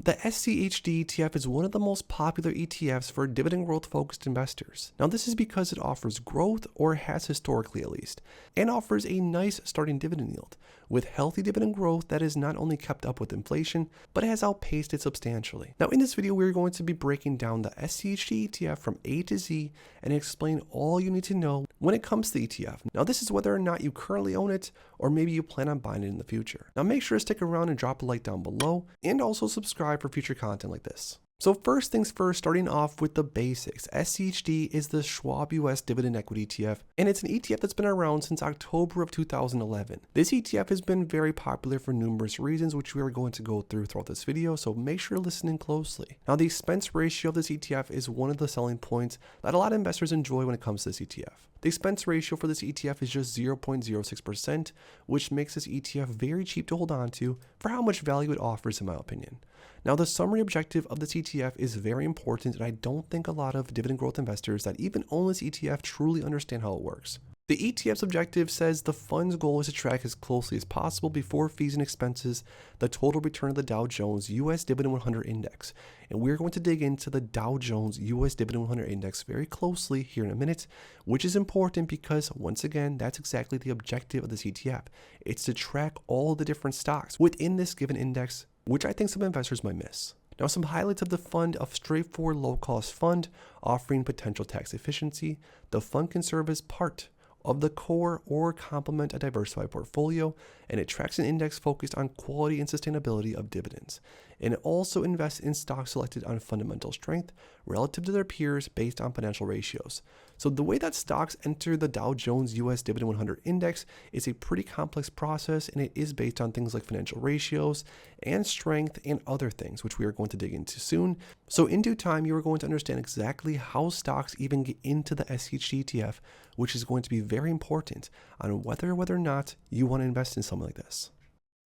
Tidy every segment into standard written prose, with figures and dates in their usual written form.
The SCHD ETF is one of the most popular ETFs for dividend growth focused investors. Now this is because it offers growth, or has historically at least, and offers a nice starting dividend yield, with healthy dividend growth that is not only kept up with inflation, but has outpaced it substantially. Now in this video we're going to be breaking down the SCHD ETF from A to Z and explain all you need to know when it comes to the ETF. Now this is whether or not you currently own it, or maybe you plan on buying it in the future. Now make sure to stick around and drop a like down below, and also subscribe for future content like this. So first things first, starting off with the basics. SCHD is the Schwab US Dividend Equity ETF, and it's an ETF that's been around since October of 2011. This ETF has been very popular for numerous reasons, which we are going to go through throughout this video, so make sure to listen in closely. Now the expense ratio of this ETF is one of the selling points that a lot of investors enjoy when it comes to this ETF. The expense ratio for this ETF is just 0.06%, which makes this ETF very cheap to hold on to for how much value it offers, in my opinion. Now the summary objective of this ETF is very important, and I don't think a lot of dividend growth investors that even own this ETF truly understand how it works. The ETF's objective says the fund's goal is to track as closely as possible before fees and expenses the total return of the Dow Jones US Dividend 100 Index. And we're going to dig into the Dow Jones US Dividend 100 Index very closely here in a minute, which is important because, once again, that's exactly the objective of this ETF. It's to track all the different stocks within this given index, which I think some investors might miss. Now some highlights of the fund: a straightforward low-cost fund offering potential tax efficiency. The fund can serve as part of the core or complement a diversified portfolio, and it tracks an index focused on quality and sustainability of dividends. And it also invests in stocks selected on fundamental strength relative to their peers based on financial ratios. So the way that stocks enter the Dow Jones US Dividend 100 Index is a pretty complex process, and it is based on things like financial ratios and strength and other things, which we are going to dig into soon. So in due time, you are going to understand exactly how stocks even get into the SCHD ETF, which is going to be very important on whether or not you want to invest in something like this.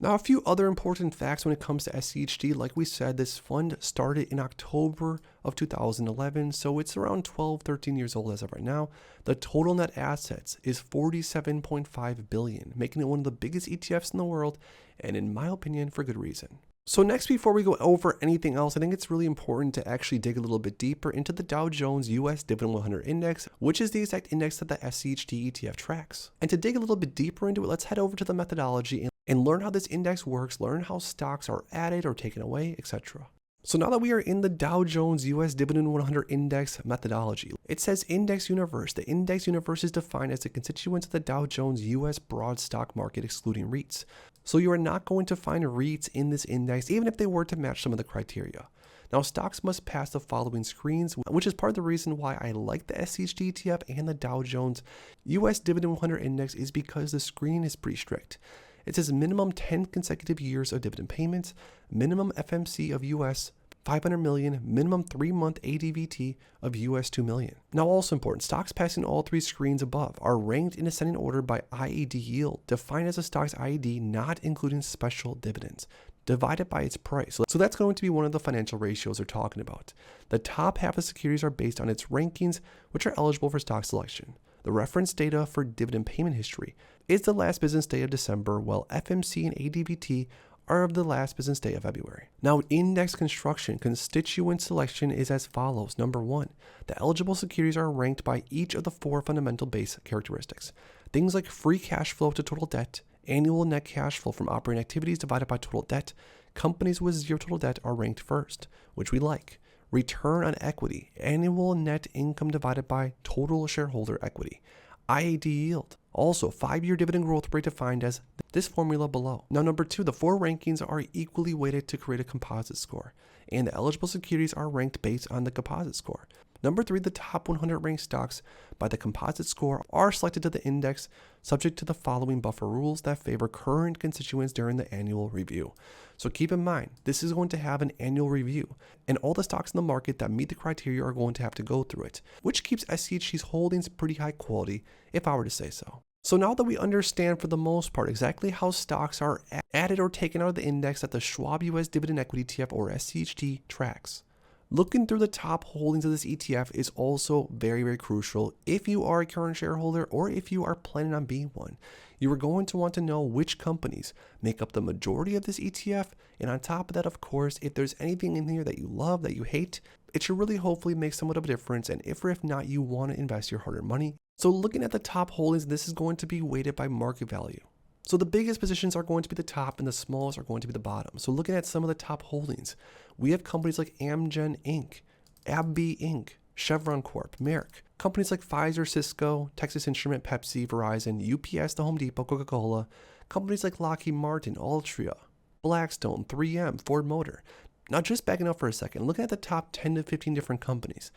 Now, a few other important facts when it comes to SCHD. Like we said, this fund started in October of 2011, so it's around 13 years old as of right now. The total net assets is $47.5 billion, making it one of the biggest ETFs in the world, and in my opinion, for good reason. So next, before we go over anything else, I think it's really important to actually dig a little bit deeper into the Dow Jones US Dividend 100 Index, which is the exact index that the SCHD ETF tracks. And to dig a little bit deeper into it, let's head over to the methodology and learn how this index works, learn how stocks are added or taken away, etc. So now that we are in the Dow Jones US Dividend 100 Index methodology, it says Index Universe. The Index Universe is defined as the constituents of the Dow Jones US broad stock market excluding REITs. So you are not going to find REITs in this index, even if they were to match some of the criteria. Now stocks must pass the following screens, which is part of the reason why I like the SCHD ETF and the Dow Jones US Dividend 100 Index, is because the screening is pretty strict. It says minimum 10 consecutive years of dividend payments, minimum FMC of US 500 million, minimum 3-month ADVT of US 2 million. Now also important, stocks passing all three screens above are ranked in ascending order by IED yield, defined as a stock's IED not including special dividends, divided by its price. So that's going to be one of the financial ratios they're talking about. The top half of securities are based on its rankings, which are eligible for stock selection. The reference data for dividend payment history is the last business day of December, while FMC and ADVT are of the last business day of February. Now, index construction constituent selection is as follows. Number 1, the eligible securities are ranked by each of the 4 fundamental base characteristics. Things like free cash flow to total debt, annual net cash flow from operating activities divided by total debt. Companies with zero total debt are ranked first, which we like. Return on equity, annual net income divided by total shareholder equity. IAD yield, also 5-year dividend growth rate defined as this formula below. Now number 2, the 4 rankings are equally weighted to create a composite score, and the eligible securities are ranked based on the composite score. Number 3, the top 100 ranked stocks by the composite score are selected to the index subject to the following buffer rules that favor current constituents during the annual review. So keep in mind, this is going to have an annual review, and all the stocks in the market that meet the criteria are going to have to go through it, which keeps SCHD's holdings pretty high quality, if I were to say so. So now that we understand for the most part exactly how stocks are added or taken out of the index that the Schwab US Dividend Equity ETF or SCHD tracks, Looking through the top holdings of this ETF is also very, very crucial if you are a current shareholder or if you are planning on being one. You are going to want to know which companies make up the majority of this ETF, and on top of that, of course, if there's anything in here that you love, that you hate, it should really hopefully make somewhat of a difference, and if or if not, you want to invest your hard-earned money. So looking at the top holdings, this is going to be weighted by market value. So the biggest positions are going to be the top and the smallest are going to be the bottom. So looking at some of the top holdings, we have companies like Amgen Inc., AbbVie Inc., Chevron Corp., Merck, companies like Pfizer, Cisco, Texas Instrument, Pepsi, Verizon, UPS, The Home Depot, Coca-Cola, companies like Lockheed Martin, Altria, Blackstone, 3M, Ford Motor. Now just backing up for a second, looking at the top 10 to 15 different companies,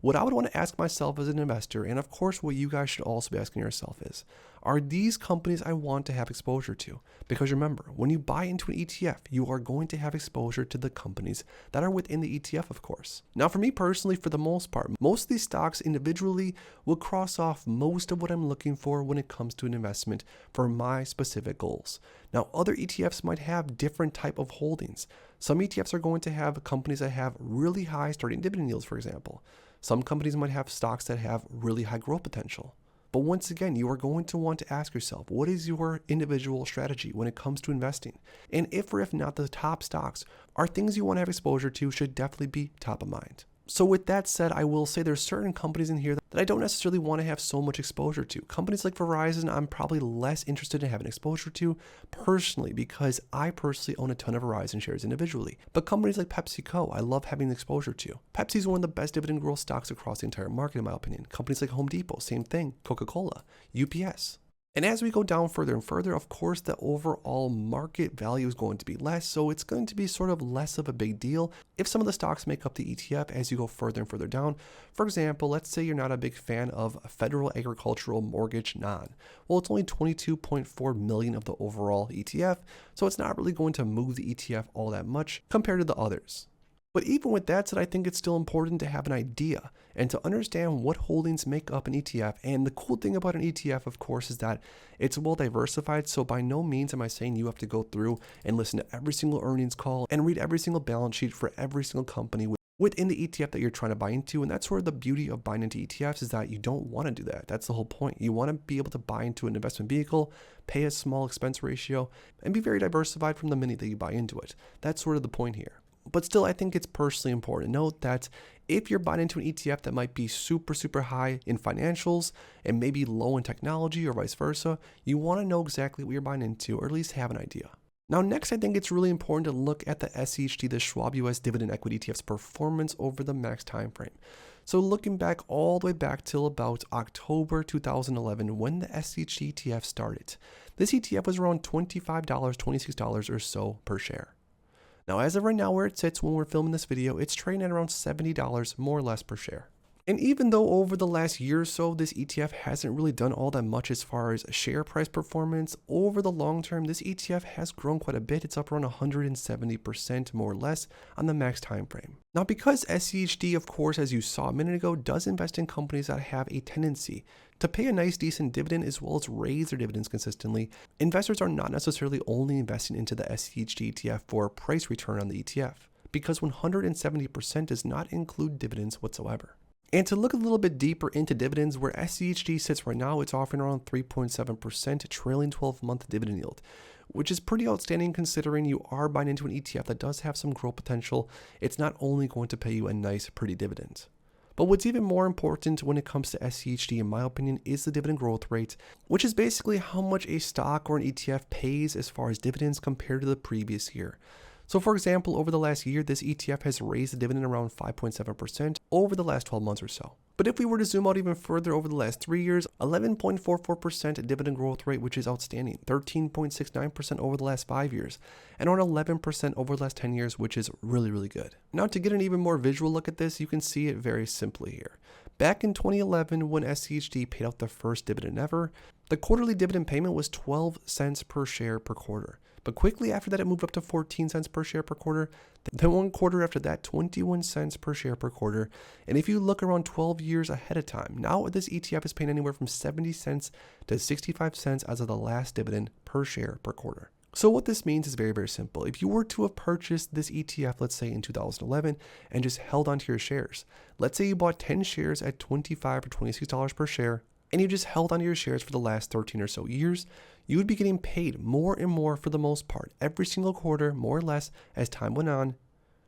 what I would want to ask myself as an investor, and of course what you guys should also be asking yourself is, are these companies I want to have exposure to? Because remember, when you buy into an ETF, you are going to have exposure to the companies that are within the ETF, of course. Now for me personally, for the most part, most of these stocks individually will cross off most of what I'm looking for when it comes to an investment for my specific goals. Now other ETFs might have different type of holdings. Some ETFs are going to have companies that have really high starting dividend yields, for example. Some companies might have stocks that have really high growth potential. But once again, you are going to want to ask yourself, what is your individual strategy when it comes to investing? And if or if not, the top stocks are things you want to have exposure to should definitely be top of mind. So with that said, I will say there's certain companies in here that I don't necessarily want to have so much exposure to. Companies like Verizon, I'm probably less interested in having exposure to personally because I personally own a ton of Verizon shares individually. But companies like PepsiCo, I love having exposure to. Pepsi is one of the best dividend growth stocks across the entire market in my opinion. Companies like Home Depot, same thing. Coca-Cola, UPS. And as we go down further and further, of course, the overall market value is going to be less. So it's going to be sort of less of a big deal if some of the stocks make up the ETF as you go further and further down. For example, let's say you're not a big fan of Federal Agricultural Mortgage Non. Well, it's only 22.4 million of the overall ETF. So it's not really going to move the ETF all that much compared to the others. But even with that said, I think it's still important to have an idea and to understand what holdings make up an ETF. And the cool thing about an ETF, of course, is that it's well diversified. So by no means am I saying you have to go through and listen to every single earnings call and read every single balance sheet for every single company within the ETF that you're trying to buy into. And that's sort of the beauty of buying into ETFs is that you don't want to do that. That's the whole point. You want to be able to buy into an investment vehicle, pay a small expense ratio, and be very diversified from the minute that you buy into it. That's sort of the point here. But still, I think it's personally important to note that if you're buying into an ETF that might be super, super high in financials and maybe low in technology or vice versa, you want to know exactly what you're buying into or at least have an idea. Now, next, I think it's really important to look at the SCHD, the Schwab US Dividend Equity ETF's performance over the max time frame. So looking back all the way back till about October 2011 when the SCHD ETF started, this ETF was around $25, $26 or so per share. Now, as of right now, where it sits when we're filming this video, it's trading at around $70 more or less per share. And even though over the last year or so, this ETF hasn't really done all that much as far as share price performance, over the long term, this ETF has grown quite a bit. It's up around 170% more or less on the max time frame. Now, because SCHD, of course, as you saw a minute ago, does invest in companies that have a tendency to pay a nice decent dividend as well as raise their dividends consistently, investors are not necessarily only investing into the SCHD ETF for price return on the ETF, because 170% does not include dividends whatsoever. And to look a little bit deeper into dividends, where SCHD sits right now, it's offering around 3.7% trailing 12-month dividend yield, which is pretty outstanding considering you are buying into an ETF that does have some growth potential. It's not only going to pay you a nice, pretty dividend. But what's even more important when it comes to SCHD, in my opinion, is the dividend growth rate, which is basically how much a stock or an ETF pays as far as dividends compared to the previous year. So for example, over the last year, this ETF has raised the dividend around 5.7% over the last 12 months or so. But if we were to zoom out even further over the last 3 years, 11.44% dividend growth rate, which is outstanding, 13.69% over the last 5 years, and around 11% over the last 10 years, which is really, really good. Now to get an even more visual look at this, you can see it very simply here. Back in 2011, when SCHD paid out the first dividend ever, the quarterly dividend payment was 12 cents per share per quarter. But quickly after that, it moved up to 14 cents per share per quarter. Then 1 quarter after that, 21 cents per share per quarter. And if you look around 12 years ahead of time, now this ETF is paying anywhere from 70 cents to 65 cents as of the last dividend per share per quarter. So what this means is very, very simple. If you were to have purchased this ETF, let's say in 2011, and just held onto your shares, let's say you bought 10 shares at $25 or $26 per share, and you just held onto your shares for the last 13 or so years, you would be getting paid more and more for the most part, every single quarter, more or less, as time went on,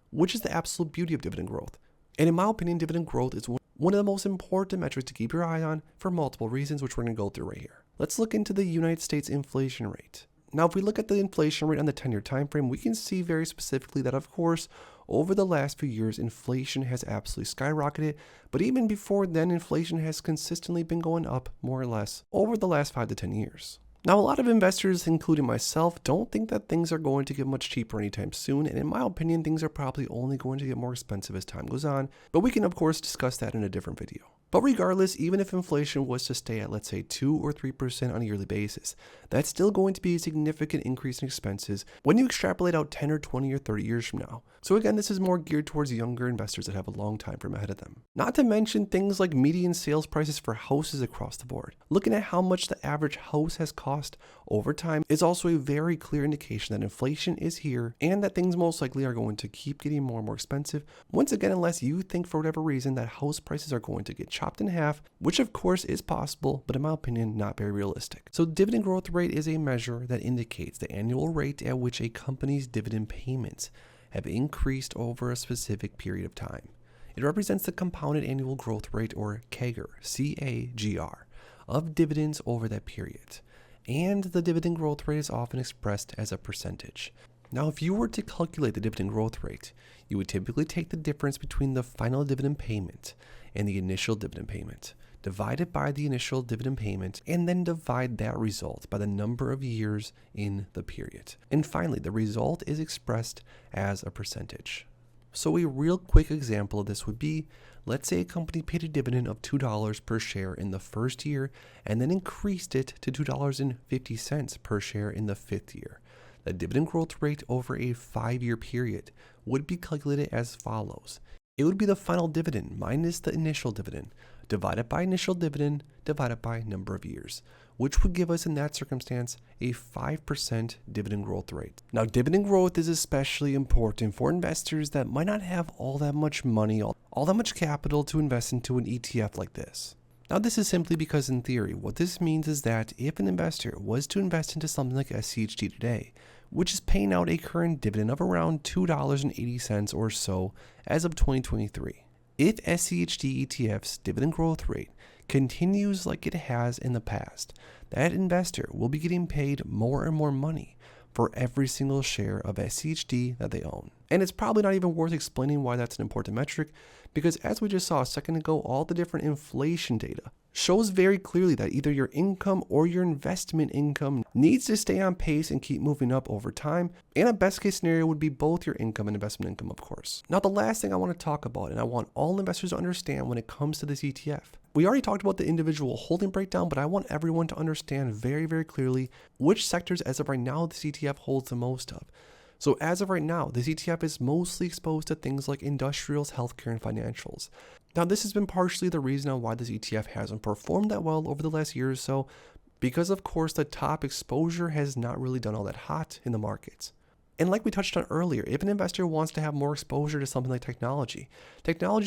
which is the absolute beauty of dividend growth. And in my opinion, dividend growth is one of the most important metrics to keep your eye on for multiple reasons, which we're going to go through right here. Let's look into the United States inflation rate. Now, if we look at the inflation rate on the 10-year time frame, we can see very specifically that, of course, over the last few years, inflation has absolutely skyrocketed. But even before then, inflation has consistently been going up, more or less, over the last 5 to 10 years. Now, a lot of investors, including myself, don't think that things are going to get much cheaper anytime soon. And in my opinion, things are probably only going to get more expensive as time goes on. But we can, of course, discuss that in a different video. But regardless, even if inflation was to stay at, let's say, 2 or 3% on a yearly basis, that's still going to be a significant increase in expenses when you extrapolate out 10 or 20 or 30 years from now. So again, this is more geared towards younger investors that have a long time frame ahead of them. Not to mention things like median sales prices for houses across the board. Looking at how much the average house has cost over time is also a very clear indication that inflation is here and that things most likely are going to keep getting more and more expensive. Once again, unless you think for whatever reason that house prices are going to get chopped in half, which of course is possible, but in my opinion, not very realistic. So dividend growth rate is a measure that indicates the annual rate at which a company's dividend payments have increased over a specific period of time. It represents the compounded annual growth rate, or CAGR, C-A-G-R, of dividends over that period. And the dividend growth rate is often expressed as a percentage. Now, if you were to calculate the dividend growth rate, you would typically take the difference between the final dividend payment and the initial dividend payment, divided by the initial dividend payment, and then divide that result by the number of years in the period. And finally, the result is expressed as a percentage. So a real quick example of this would be, let's say a company paid a dividend of $2 per share in the first year and then increased it to $2.50 per share in the 5th year. The dividend growth rate over a 5-year period would be calculated as follows. It would be the final dividend minus the initial dividend, divided by initial dividend, divided by number of years, which would give us in that circumstance a 5% dividend growth rate. Now, dividend growth is especially important for investors that might not have all that much money, all that much capital to invest into an ETF like this. Now, this is simply because in theory, what this means is that if an investor was to invest into something like SCHD today, which is paying out a current dividend of around $2.80 or so as of 2023, if SCHD ETF's dividend growth rate continues like it has in the past, that investor will be getting paid more and more money for every single share of SCHD that they own. And it's probably not even worth explaining why that's an important metric, because as we just saw a second ago, all the different inflation data shows very clearly that either your income or your investment income needs to stay on pace and keep moving up over time. And a best case scenario would be both your income and investment income, of course. Now, the last thing I want to talk about, and I want all investors to understand when it comes to this ETF, we already talked about the individual holding breakdown, but I want everyone to understand very, very clearly which sectors as of right now this ETF holds the most of. So as of right now, this ETF is mostly exposed to things like industrials, healthcare, and financials. Now, this has been partially the reason on why this ETF hasn't performed that well over the last year or so, because of course the top exposure has not really done all that hot in the markets. And like we touched on earlier, if an investor wants to have more exposure to something like technology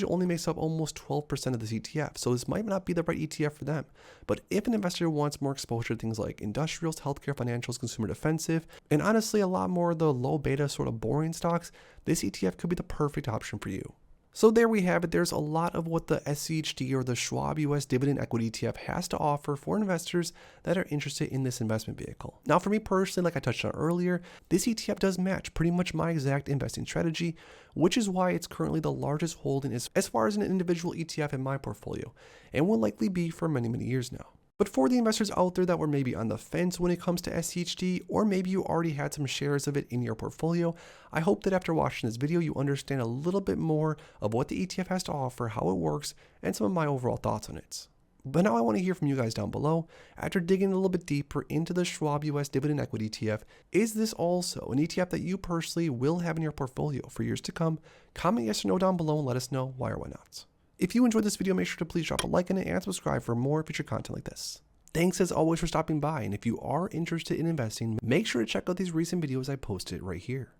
only makes up almost 12% of this ETF, so this might not be the right ETF for them. But if an investor wants more exposure to things like industrials, healthcare, financials, consumer defensive, and honestly a lot more of the low beta sort of boring stocks, this ETF could be the perfect option for you. So there we have it. There's a lot of what the SCHD or the Schwab US Dividend Equity ETF has to offer for investors that are interested in this investment vehicle. Now, for me personally, like I touched on earlier, this ETF does match pretty much my exact investing strategy, which is why it's currently the largest holding as far as an individual ETF in my portfolio, and will likely be for many, many years now. But for the investors out there that were maybe on the fence when it comes to SCHD, or maybe you already had some shares of it in your portfolio, I hope that after watching this video, you understand a little bit more of what the ETF has to offer, how it works, and some of my overall thoughts on it. But now I want to hear from you guys down below. After digging a little bit deeper into the Schwab US Dividend Equity ETF, is this also an ETF that you personally will have in your portfolio for years to come? Comment yes or no down below and let us know why or why not. If you enjoyed this video, make sure to please drop a like on it and subscribe for more future content like this. Thanks as always for stopping by, and if you are interested in investing, make sure to check out these recent videos I posted right here.